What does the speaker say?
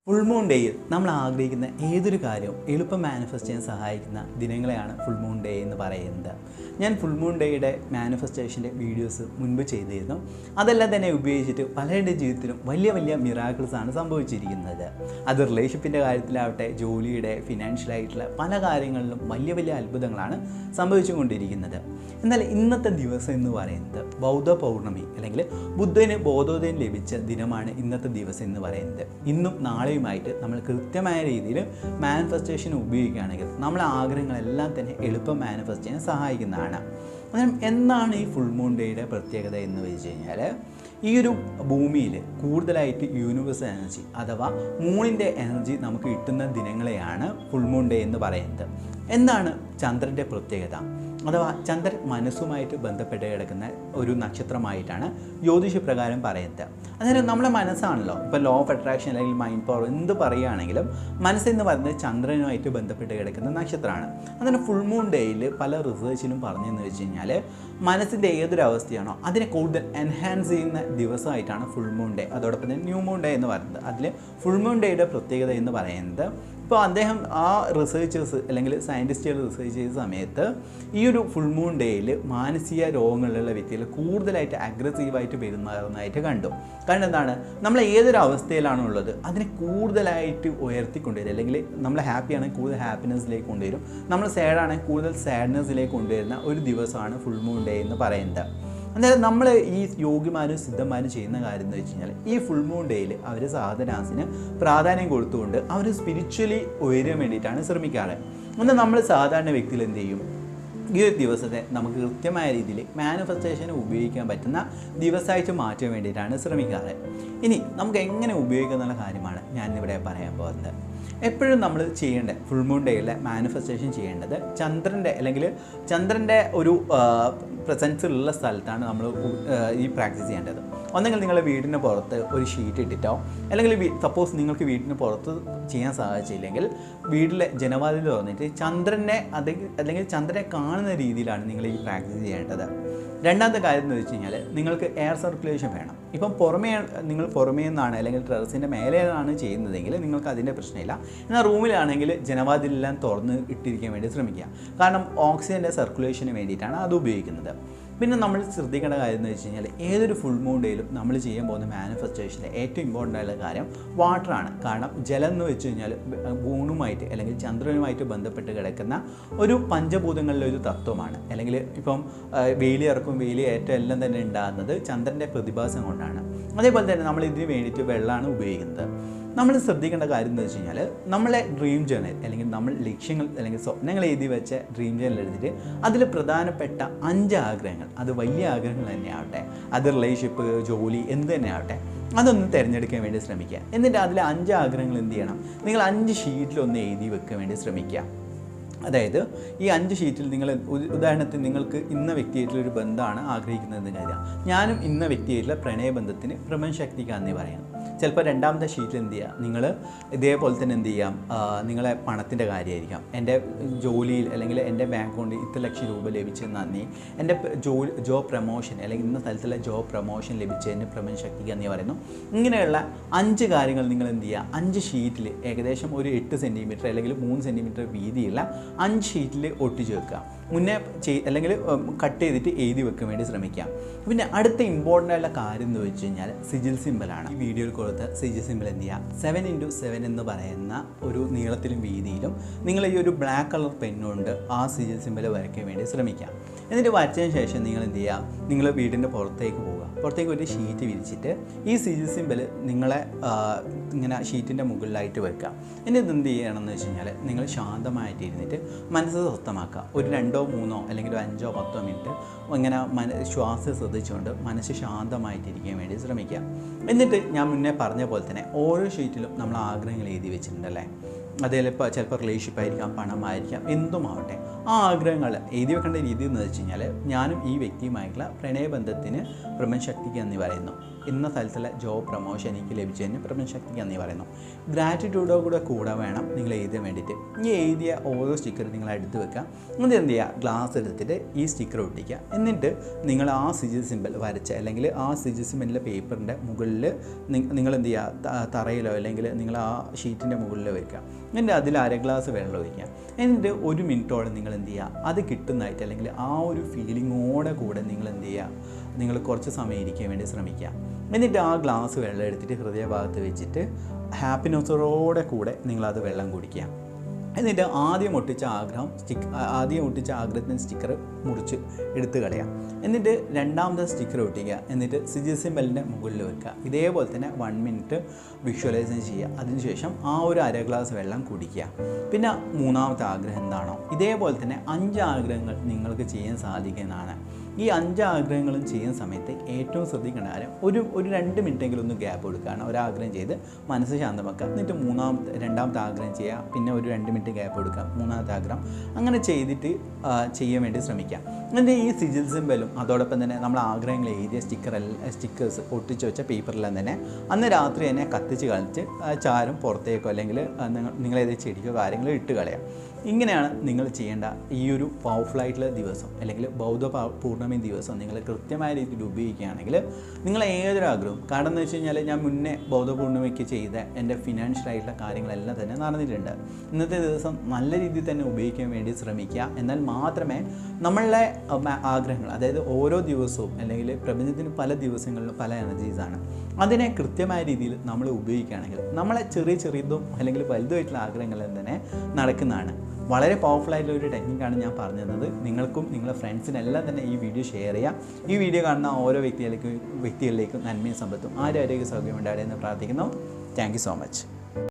Full moon ഡേയിൽ നമ്മൾ ആഗ്രഹിക്കുന്ന ഏതൊരു കാര്യവും എളുപ്പം മാനിഫെസ്റ്റ് ചെയ്യാൻ സഹായിക്കുന്ന ദിനങ്ങളെയാണ് ഫുൾ മൂൺ ഡേ എന്ന് പറയുന്നത്. ഞാൻ ഫുൾ മൂൺ ഡേയുടെ മാനിഫെസ്റ്റേഷൻ്റെ വീഡിയോസ് മുൻപ് ചെയ്തിരുന്നു. അതെല്ലാം തന്നെ ഉപയോഗിച്ചിട്ട് പലരുടെ ജീവിതത്തിലും വലിയ വലിയ മിറാക്കിൾസാണ് സംഭവിച്ചിരിക്കുന്നത്. അത് റിലേഷൻഷിപ്പിൻ്റെ കാര്യത്തിലാവട്ടെ, ജോലിയുടെ, ഫിനാൻഷ്യലായിട്ടുള്ള പല കാര്യങ്ങളിലും വലിയ വലിയ അത്ഭുതങ്ങളാണ് സംഭവിച്ചുകൊണ്ടിരിക്കുന്നത്. എന്നാൽ ഇന്നത്തെ ദിവസം എന്ന് പറയുന്നത് ബൗദ്ധ പൗർണമി അല്ലെങ്കിൽ ബുദ്ധന് ബോധോദയം ലഭിച്ച ദിനമാണ് ഇന്നത്തെ ദിവസം എന്ന് പറയുന്നത്. ഇന്നും നാളെയുമായിട്ട് നമ്മൾ കൃത്യമായ രീതിയിൽ മാനിഫെസ്റ്റേഷൻ ഉപയോഗിക്കുകയാണെങ്കിൽ നമ്മളെ ആഗ്രഹങ്ങളെല്ലാം തന്നെ എളുപ്പം മാനിഫെസ്റ്റ് ചെയ്യാൻ സഹായിക്കുന്നതാണ്. അന്നേരം എന്താണ് ഈ ഫുൾ മൂൺ ഡേയുടെ പ്രത്യേകത എന്ന് വെച്ച് കഴിഞ്ഞാൽ, ഈ ഒരു ഭൂമിയിൽ കൂടുതലായിട്ട് യൂണിവേഴ്സൽ എനർജി അഥവാ മൂണിൻ്റെ എനർജി നമുക്ക് കിട്ടുന്ന ദിനങ്ങളെയാണ് ഫുൾ മൂൺ ഡേ എന്ന് പറയുന്നത്. എന്താണ് ചന്ദ്രൻ്റെ പ്രത്യേകത? അഥവാ ചന്ദ്രൻ മനസ്സുമായിട്ട് ബന്ധപ്പെട്ട് കിടക്കുന്ന ഒരു നക്ഷത്രമായിട്ടാണ് ജ്യോതിഷപ്രകാരം പറയുന്നത്. അന്നേരം നമ്മുടെ മനസ്സാണല്ലോ, ഇപ്പോൾ ലോ ഓഫ് അട്രാക്ഷൻ അല്ലെങ്കിൽ മൈൻഡ് പവർ എന്ത് പറയുകയാണെങ്കിലും മനസ്സെന്ന് പറയുന്നത് ചന്ദ്രനുമായിട്ട് ബന്ധപ്പെട്ട് കിടക്കുന്ന നക്ഷത്രമാണ്. അന്നേരം ഫുൾ മൂൺ ഡേയിൽ പല റിസർച്ചിലും പറഞ്ഞതെന്ന് വെച്ച് കഴിഞ്ഞാൽ, മനസ്സിൻ്റെ ഏതൊരവസ്ഥയാണോ അതിനെ കൂടുതൽ എൻഹാൻസ് ചെയ്യുന്ന ദിവസമായിട്ടാണ് ഫുൾ മൂൺ ഡേ. അതോടൊപ്പം തന്നെ ന്യൂ മൂൺ ഡേ എന്ന് പറയുന്നത്. അതിൽ ഫുൾ മൂൺ ഡേയുടെ പ്രത്യേകത എന്ന് പറയുന്നത്, ഇപ്പോൾ അദ്ദേഹം ആ റിസർച്ചേഴ്സ് അല്ലെങ്കിൽ സയൻറ്റിസ്റ്റുകൾ റിസർച്ച് ചെയ്ത സമയത്ത് ഈ ഒരു ഫുൾ മൂൺ ഡേയിൽ മാനസിക രോഗങ്ങളിലുള്ള വ്യക്തികൾ കൂടുതലായിട്ട് അഗ്രസീവായിട്ട് പെരുമാറുന്നതായിട്ട് കണ്ടു. കാരണം എന്താണ്, നമ്മൾ ഏതൊരു അവസ്ഥയിലാണോ ഉള്ളത് അതിനെ കൂടുതലായിട്ട് ഉയർത്തിക്കൊണ്ടുവരും. അല്ലെങ്കിൽ നമ്മൾ ഹാപ്പിയാണെങ്കിൽ കൂടുതൽ ഹാപ്പിനെസ്സിലേക്ക് കൊണ്ടുവരും, നമ്മൾ സാഡാണെങ്കിൽ കൂടുതൽ സാഡ്നെസ്സിലേക്ക് കൊണ്ടുവരുന്ന ഒരു ദിവസമാണ് ഫുൾ മൂൺ ഡേ എന്ന് പറയുന്നത്. അന്നേരം നമ്മൾ ഈ യോഗിമാരും സിദ്ധന്മാരും ചെയ്യുന്ന കാര്യം എന്ന് വെച്ച് കഴിഞ്ഞാൽ, ഈ ഫുൾ മൂൺ ഡേയിൽ അവർ സാധനാസിന് പ്രാധാന്യം കൊടുത്തുകൊണ്ട് അവർ സ്പിരിച്വലി ഉയരാൻ വേണ്ടിയിട്ടാണ് ശ്രമിക്കാറ്. എന്നാൽ നമ്മൾ സാധാരണ വ്യക്തികൾ എന്ത് ചെയ്യും, ഈ ഒരു ദിവസത്തെ നമുക്ക് കൃത്യമായ രീതിയിൽ മാനിഫെസ്റ്റേഷന് ഉപയോഗിക്കാൻ പറ്റുന്ന ദിവസമായിട്ട് മാറ്റാൻ വേണ്ടിയിട്ടാണ് ശ്രമിക്കാറ്. ഇനി നമുക്ക് എങ്ങനെ ഉപയോഗിക്കുന്നുള്ള കാര്യമാണ് ഞാനിവിടെ പറയാൻ പോകുന്നത്. എപ്പോഴും നമ്മൾ ചെയ്യേണ്ടത് ഫുൾ മൂൺ ഡേയിലെ മാനിഫെസ്റ്റേഷൻ ചെയ്യേണ്ടത് ചന്ദ്രൻ്റെ ഒരു പ്രസൻസിലുള്ള സ്ഥലത്താണ് നമ്മൾ ഈ പ്രാക്ടീസ് ചെയ്യേണ്ടത്. ഒന്നെങ്കിൽ നിങ്ങളുടെ വീടിന് പുറത്ത് ഒരു ഷീറ്റ് ഇട്ടിട്ടോ, അല്ലെങ്കിൽ സപ്പോസ് നിങ്ങൾക്ക് വീടിന് പുറത്ത് ചെയ്യാൻ സാധിച്ചില്ലെങ്കിൽ വീട്ടിലെ ജനവാതിൽ തുറന്നിട്ട് ചന്ദ്രനെ അല്ലെങ്കിൽ ചന്ദ്രനെ കാണുന്ന രീതിയിലാണ് നിങ്ങൾ ഈ പ്രാക്ടീസ് ചെയ്യേണ്ടത്. രണ്ടാമത്തെ കാര്യം എന്ന് വെച്ച് കഴിഞ്ഞാൽ, നിങ്ങൾക്ക് എയർ സർക്കുലേഷൻ വേണം. ഇപ്പം നിങ്ങൾ പുറമേ നിന്നാണ് അല്ലെങ്കിൽ ടെറസിൻ്റെ മേലെ നിന്നാണ് ചെയ്യുന്നതെങ്കിൽ നിങ്ങൾക്ക് അതിൻ്റെ പ്രശ്നമില്ല. എന്നാൽ റൂമിലാണെങ്കിൽ ജനവാതിലെല്ലാം തുറന്ന് ഇട്ടിരിക്കാൻ വേണ്ടി ശ്രമിക്കുക. കാരണം ഓക്സിജൻ്റെ സർക്കുലേഷന് വേണ്ടിയിട്ടാണ് അത് ഉപയോഗിക്കുന്നത്. പിന്നെ നമ്മൾ ശ്രദ്ധിക്കേണ്ട കാര്യം എന്ന് വെച്ച് കഴിഞ്ഞാൽ, ഏതൊരു ഫുൾ മൂൺ ഡേയിലും നമ്മൾ ചെയ്യാൻ പോകുന്ന മാനിഫെസ്റ്റേഷൻ്റെ ഏറ്റവും ഇമ്പോർട്ടൻ്റ് ആയിട്ടുള്ള കാര്യം വാട്ടറാണ്. കാരണം ജലം എന്ന് വെച്ച് കഴിഞ്ഞാൽ മൂണുമായിട്ട് അല്ലെങ്കിൽ ചന്ദ്രനുമായിട്ട് ബന്ധപ്പെട്ട് കിടക്കുന്ന ഒരു പഞ്ചഭൂതങ്ങളിലെ ഒരു തത്വമാണ്. അല്ലെങ്കിൽ ഇപ്പം വേലിയിറക്കും വേലിയേറ്റം എല്ലാം തന്നെ ഉണ്ടാകുന്നത് ചന്ദ്രൻ്റെ പ്രതിഭാസം കൊണ്ടാണ്. അതേപോലെ തന്നെ നമ്മൾ ഇതിന് വേണ്ടിയിട്ട് വെള്ളമാണ് ഉപയോഗിക്കുന്നത്. നമ്മൾ ശ്രദ്ധിക്കേണ്ട കാര്യം എന്ന് വെച്ച് കഴിഞ്ഞാൽ, നമ്മളെ ഡ്രീം ജേർണൽ അല്ലെങ്കിൽ നമ്മൾ ലക്ഷ്യങ്ങൾ അല്ലെങ്കിൽ സ്വപ്നങ്ങൾ എഴുതി വെച്ച ഡ്രീം ജേർണൽ എടുത്തിട്ട് അതിൽ പ്രധാനപ്പെട്ട 5 ആഗ്രഹങ്ങൾ, അത് വലിയ ആഗ്രഹങ്ങൾ തന്നെയാവട്ടെ, അത് റിലേഷൻഷിപ്പ്, ജോലി, എന്ത് തന്നെ ആവട്ടെ, അതൊന്ന് തിരഞ്ഞെടുക്കാൻ വേണ്ടി ശ്രമിക്കുക. എന്നിട്ട് അതിലെ 5 ആഗ്രഹങ്ങൾ എന്ത് ചെയ്യണം, നിങ്ങൾ 5 ഷീറ്റിലൊന്ന് എഴുതി വെക്കാൻ വേണ്ടി ശ്രമിക്കുക. അതായത് ഈ 5 ഷീറ്റിൽ നിങ്ങൾ ഉദാഹരണത്തിന് നിങ്ങൾക്ക് ഇന്ന വ്യക്തിയായിട്ടുള്ളൊരു ബന്ധമാണ് ആഗ്രഹിക്കുന്നതെന്ന് കരുതുക. ഞാനും ഇന്ന വ്യക്തിയായിട്ടുള്ള പ്രണയബന്ധത്തിന് പ്രപഞ്ചശക്തിക്കാന്നേ പറയാം. ചിലപ്പോൾ രണ്ടാമത്തെ ഷീറ്റിൽ എന്ത് ചെയ്യുക, നിങ്ങൾ ഇതേപോലെ തന്നെ എന്ത് ചെയ്യാം, നിങ്ങളെ പണത്തിൻ്റെ കാര്യമായിരിക്കാം. എൻ്റെ ജോലിയിൽ അല്ലെങ്കിൽ എൻ്റെ ബാങ്ക് അക്കൗണ്ടിൽ ഇത്ര ലക്ഷം രൂപ ലഭിച്ചെന്ന് നന്ദി, എൻ്റെ ജോബ് പ്രമോഷൻ അല്ലെങ്കിൽ ഇന്ന സ്ഥലത്തുള്ള ജോബ് പ്രമോഷൻ ലഭിച്ചതിന് പ്രപഞ്ചശക്തിക്ക് എന്നീ പറയുന്നു. ഇങ്ങനെയുള്ള 5 കാര്യങ്ങൾ നിങ്ങൾ എന്ത് ചെയ്യുക, 5 ഷീറ്റിൽ ഏകദേശം ഒരു 8 സെൻറ്റിമീറ്റർ അല്ലെങ്കിൽ 3 സെൻറ്റിമീറ്റർ വീതിയുള്ള 5 ഷീറ്റിൽ ഒട്ടിച്ച് വെക്കുക. മുന്നേ അല്ലെങ്കിൽ കട്ട് ചെയ്തിട്ട് എഴുതി വെക്കാൻ വേണ്ടി ശ്രമിക്കാം. പിന്നെ അടുത്ത ഇമ്പോർട്ടൻ്റ് ആയിട്ടുള്ള കാര്യം എന്ന് വെച്ച് കഴിഞ്ഞാൽ സിജിൽ സിമ്പിളാണ്. ഈ വീഡിയോയിൽ കൊടുത്ത സിജിൽ സിമ്പിൾ എന്ത് ചെയ്യുക, 7x7 എന്ന് പറയുന്ന ഒരു നീളത്തിലും വീതിയിലും നിങ്ങൾ ഈ ഒരു ബ്ലാക്ക് കളർ പെന്നുകൊണ്ട് ആ സിജിൽ സിമ്പിൾ വരയ്ക്കാൻ വേണ്ടി ശ്രമിക്കാം. എന്നിട്ട് വരച്ചതിന് ശേഷം നിങ്ങൾ എന്ത് ചെയ്യുക, നിങ്ങൾ വീടിൻ്റെ പുറത്തേക്ക് പോവുക. പുറത്തേക്ക് ഒരു ഷീറ്റ് വിരിച്ചിട്ട് ഈ സിജിൽ സിമ്പിൾ നിങ്ങളെ ഇങ്ങനെ ഷീറ്റിൻ്റെ മുകളിലായിട്ട് വെക്കുക. ഇനി ഇത് എന്ത് ചെയ്യണമെന്ന് വെച്ച് കഴിഞ്ഞാൽ, നിങ്ങൾ ശാന്തമായിട്ട് ഇരുന്നിട്ട് മനസ്സ് സ്വസ്ഥമാക്കുക. ഒരു 2 3 അല്ലെങ്കിൽ 5 10 മിനിറ്റ് ഇങ്ങനെ ശ്വാസം ശ്രദ്ധിച്ചുകൊണ്ട് മനസ്സ് ശാന്തമായിട്ടിരിക്കാൻ വേണ്ടി ശ്രമിക്കുക. എന്നിട്ട് ഞാൻ മുന്നേ പറഞ്ഞ പോലെ തന്നെ ഓരോ ഷീറ്റിലും നമ്മൾ ആഗ്രഹങ്ങൾ എഴുതി വെച്ചിട്ടുണ്ടല്ലേ, അതേപോലെ ഇപ്പോൾ ചിലപ്പോൾ റിലേഷൻഷിപ്പ് ആയിരിക്കാം, പണമായിരിക്കാം, എന്തുമാവട്ടെ, ആ ആഗ്രഹങ്ങൾ എഴുതി വെക്കേണ്ട രീതി എന്ന് വെച്ച് കഴിഞ്ഞാൽ, ഞാനും ഈ വ്യക്തിയുമായിട്ടുള്ള പ്രണയബന്ധത്തിന് പ്രപഞ്ചശക്തിക്ക് നന്ദി പറയുന്നു. ഇന്ന സ്ഥലത്തുള്ള ജോബ് പ്രൊമോഷൻ എനിക്ക് ലഭിച്ചതിന് പ്രപഞ്ചശക്തിക്ക് നന്ദി പറയുന്നു. ഗ്രാറ്റിറ്റ്യൂഡോട് കൂടെ വേണം നിങ്ങൾ എഴുതാൻ വേണ്ടിയിട്ട്. ഈ എഴുതിയ ഓരോ സ്റ്റിക്കർ നിങ്ങൾ എടുത്ത് വെക്കുക. എന്നിട്ട് എന്ത് ചെയ്യുക, ഗ്ലാസ് എടുത്തിട്ട് ഈ സ്റ്റിക്കർ ഒട്ടിക്കുക. എന്നിട്ട് നിങ്ങൾ ആ സിജിൽ സിമ്പൽ വരച്ച അല്ലെങ്കിൽ ആ സിജിൽ സിമ്പലിൻ്റെ പേപ്പറിൻ്റെ മുകളിൽ നിങ്ങൾ എന്ത് ചെയ്യുക, തറയിലോ അല്ലെങ്കിൽ നിങ്ങൾ ആ ഷീറ്റിൻ്റെ മുകളിൽ വയ്ക്കുക. എന്നിട്ട് അതിൽ അര ഗ്ലാസ് വെള്ളം ഒഴിക്കുക. എന്നിട്ട് 1 മിനിറ്റോളം നിങ്ങൾ എന്ത് ചെയ്യുക, അത് കിട്ടുന്നതായിട്ട് അല്ലെങ്കിൽ ആ ഒരു ഫീലിങ്ങോടെ കൂടെ നിങ്ങൾ എന്ത് ചെയ്യുക, നിങ്ങൾ കുറച്ച് സമയം ഇരിക്കാൻ വേണ്ടി ശ്രമിക്കുക. എന്നിട്ട് ആ ഗ്ലാസ് വെള്ളം എടുത്തിട്ട് ഹൃദയഭാഗത്ത് വെച്ചിട്ട് ഹാപ്പിനെസ്സോടെ കൂടെ നിങ്ങളത് വെള്ളം കുടിക്കുക. എന്നിട്ട് ആദ്യം ഒട്ടിച്ച ആഗ്രഹത്തിന് സ്റ്റിക്കർ മുറിച്ച് എടുത്ത് കളയാം. എന്നിട്ട് രണ്ടാമത്തെ സ്റ്റിക്കർ ഒട്ടിക്കുക. എന്നിട്ട് സിജിൽ സിമ്പലിൻ്റെ മുകളിൽ വെക്കുക. ഇതേപോലെ തന്നെ 1 മിനിറ്റ് വിഷ്വലൈസേഷൻ ചെയ്യുക. അതിനുശേഷം ആ ഒരു അര ഗ്ലാസ് വെള്ളം കുടിക്കുക. പിന്നെ മൂന്നാമത്തെ ആഗ്രഹം എന്താണോ, ഇതേപോലെ തന്നെ 5 ആഗ്രഹങ്ങൾ നിങ്ങൾക്ക് ചെയ്യാൻ സാധിക്കുന്നതാണ്. ഈ 5 ആഗ്രഹങ്ങളും ചെയ്യുന്ന സമയത്ത് ഏറ്റവും ശ്രദ്ധിക്കേണ്ട കാര്യം ഒരു 2 മിനിറ്റെങ്കിലും ഒന്ന് ഗ്യാപ്പ് കൊടുക്കുകയാണ്. ഒരാഗ്രഹം ചെയ്ത് മനസ്സ് ശാന്തമാക്കുക. എന്നിട്ട് രണ്ടാമത്തെ ആഗ്രഹം ചെയ്യുക. പിന്നെ ഒരു 2 മിനിറ്റ് ഗ്യാപ്പ് കൊടുക്കുക. മൂന്നാമത്തെ ആഗ്രഹം. അങ്ങനെ ചെയ്തിട്ട് ചെയ്യാൻ വേണ്ടി ശ്രമിക്കുക. എന്നിട്ട് ഈ സിജിൽ സിമ്പലും അതോടൊപ്പം തന്നെ നമ്മൾ ആഗ്രഹങ്ങൾ എഴുതിയ സ്റ്റിക്കേഴ്സ് ഒട്ടിച്ച് വെച്ച പേപ്പറിലെല്ലാം തന്നെ അന്ന് രാത്രി തന്നെ കത്തിച്ച് കളിച്ച് ചാരം പുറത്തേക്കോ അല്ലെങ്കിൽ നിങ്ങളേത് ചെടിക്കോ കാര്യങ്ങളോ ഇട്ട് കളയാം. ഇങ്ങനെയാണ് നിങ്ങൾ ചെയ്യേണ്ട ഈ ഒരു പവർഫുള്ളായിട്ടുള്ള ദിവസം അല്ലെങ്കിൽ ബൗദ്ധ പൂർണ്ണമി ദിവസം നിങ്ങൾ കൃത്യമായ രീതിയിൽ ഉപയോഗിക്കുകയാണെങ്കിൽ നിങ്ങൾ ഏതൊരു ആഗ്രഹവും, കാരണം എന്ന് വെച്ച് കഴിഞ്ഞാൽ ഞാൻ മുന്നേ ബൗദ്ധ പൂർണ്ണിമയ്ക്ക് ചെയ്ത എൻ്റെ ഫിനാൻഷ്യലായിട്ടുള്ള കാര്യങ്ങളെല്ലാം തന്നെ നടന്നിട്ടുണ്ട്. ഇന്നത്തെ ദിവസം നല്ല രീതിയിൽ തന്നെ ഉപയോഗിക്കാൻ വേണ്ടി ശ്രമിക്കുക. എന്നാൽ മാത്രമേ നമ്മളുടെ ആഗ്രഹങ്ങൾ, അതായത് ഓരോ ദിവസവും അല്ലെങ്കിൽ പ്രപഞ്ചത്തിന് പല ദിവസങ്ങളിലും പല എനർജീസാണ്, അതിനെ കൃത്യമായ രീതിയിൽ നമ്മൾ ഉപയോഗിക്കുകയാണെങ്കിൽ നമ്മളെ ചെറിയതും അല്ലെങ്കിൽ വലുതുമായിട്ടുള്ള ആഗ്രഹങ്ങളെല്ലാം തന്നെ നടക്കുന്നതാണ്. വളരെ പവർഫുള്ളായിട്ടുള്ള ഒരു ടെക്നിക്കാണ് ഞാൻ പറഞ്ഞു തന്നത്. നിങ്ങൾക്കും നിങ്ങളുടെ ഫ്രണ്ട്സിനെല്ലാം തന്നെ ഈ വീഡിയോ ഷെയർ ചെയ്യാം. ഈ വീഡിയോ കാണുന്ന ഓരോ വ്യക്തികളിലേക്കും നന്മയും സമ്പത്തും ആരോഗ്യ സൗകര്യം ഉണ്ടാകട്ടെ എന്ന് പ്രാർത്ഥിക്കുന്നു. Thank you so much.